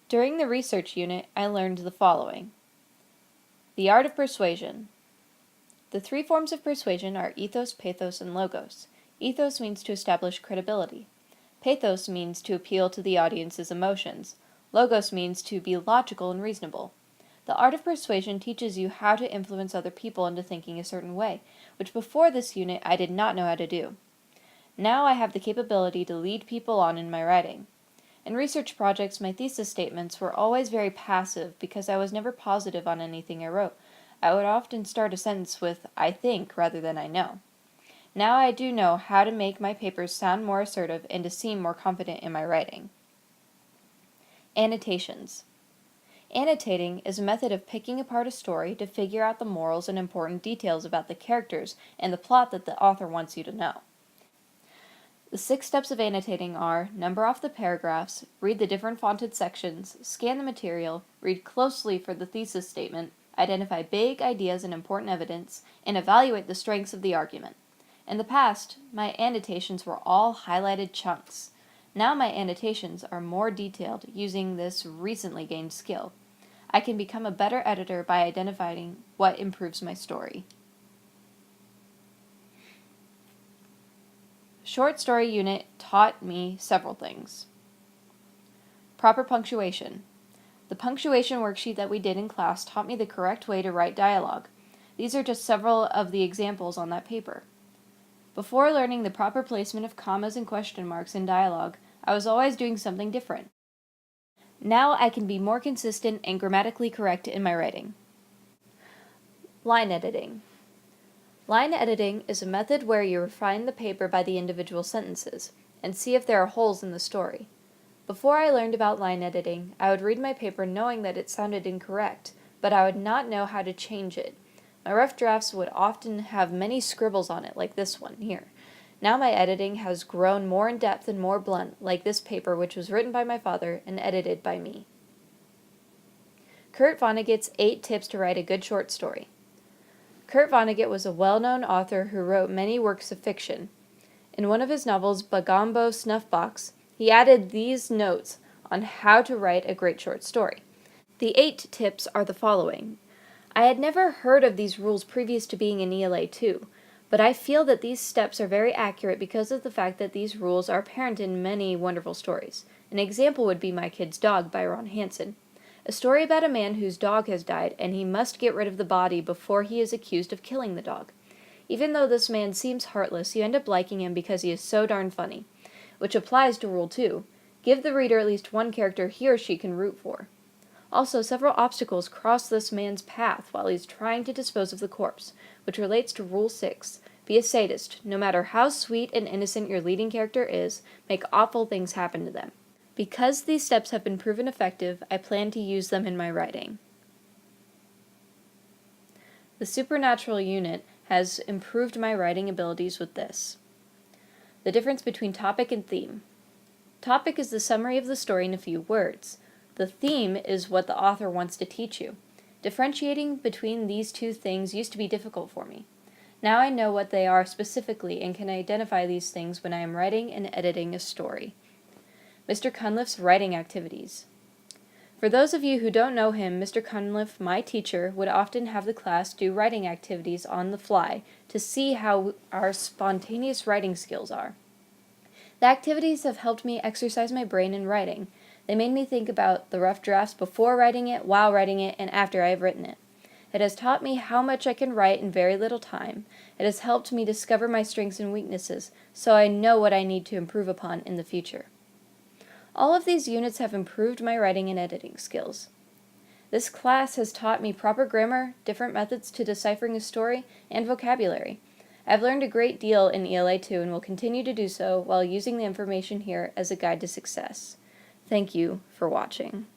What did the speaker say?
During the research unit, I learned the following. The art of persuasion. The three forms of persuasion are ethos, pathos, and logos. Ethos means to establish credibility. Pathos means to appeal to the audience's emotions. Logos means to be logical and reasonable. The art of persuasion teaches you how to influence other people into thinking a certain way, which before this unit I did not know how to do. Now I have the capability to lead people on in my writing. In research projects, my thesis statements were always very passive because I was never positive on anything I wrote. I would often start a sentence with, "I think," rather than "I know." Now I do know how to make my papers sound more assertive and to seem more confident in my writing. Annotations. Annotating is a method of picking apart a story to figure out the morals and important details about the characters and the plot that the author wants you to know. The 6 steps of annotating are: number off the paragraphs, read the different fonted sections, scan the material, read closely for the thesis statement, identify big ideas and important evidence, and evaluate the strengths of the argument. In the past, my annotations were all highlighted chunks. Now my annotations are more detailed using this recently gained skill. I can become a better editor by identifying what improves my story. Short story unit taught me several things. Proper punctuation. The punctuation worksheet that we did in class taught me the correct way to write dialogue. These are just several of the examples on that paper. Before learning the proper placement of commas and question marks in dialogue, I was always doing something different. Now I can be more consistent and grammatically correct in my writing. Line editing. Line editing is a method where you refine the paper by the individual sentences and see if there are holes in the story. Before I learned about line editing, I would read my paper knowing that it sounded incorrect, but I would not know how to change it. My rough drafts would often have many scribbles on it, like this one here. Now my editing has grown more in depth and more blunt, like this paper, which was written by my father and edited by me. Kurt Vonnegut's 8 Tips to Write a Good Short Story. Kurt Vonnegut was a well-known author who wrote many works of fiction. In one of his novels, Bagombo Snuffbox, he added these notes on how to write a great short story. The 8 tips are the following. I had never heard of these rules previous to being in ELA2, but I feel that these steps are very accurate because of the fact that these rules are apparent in many wonderful stories. An example would be My Kid's Dog by Ron Hansen, a story about a man whose dog has died and he must get rid of the body before he is accused of killing the dog. Even though this man seems heartless, you end up liking him because he is so darn funny, which applies to Rule 2. Give the reader at least one character he or she can root for. Also, several obstacles cross this man's path while he's trying to dispose of the corpse, which relates to Rule 6. Be a sadist. No matter how sweet and innocent your leading character is, make awful things happen to them. Because these steps have been proven effective, I plan to use them in my writing. The supernatural unit has improved my writing abilities with this. The difference between topic and theme. Topic is the summary of the story in a few words. The theme is what the author wants to teach you. Differentiating between these two things used to be difficult for me. Now I know what they are specifically and can identify these things when I am writing and editing a story. Mr. Cunliff's writing activities. For those of you who don't know him, Mr. Cunliff, my teacher, would often have the class do writing activities on the fly to see how our spontaneous writing skills are. The activities have helped me exercise my brain in writing. They made me think about the rough drafts before writing it, while writing it, and after I have written it. It has taught me how much I can write in very little time. It has helped me discover my strengths and weaknesses, so I know what I need to improve upon in the future. All of these units have improved my writing and editing skills. This class has taught me proper grammar, different methods to deciphering a story, and vocabulary. I've learned a great deal in ELA2 and will continue to do so while using the information here as a guide to success. Thank you for watching.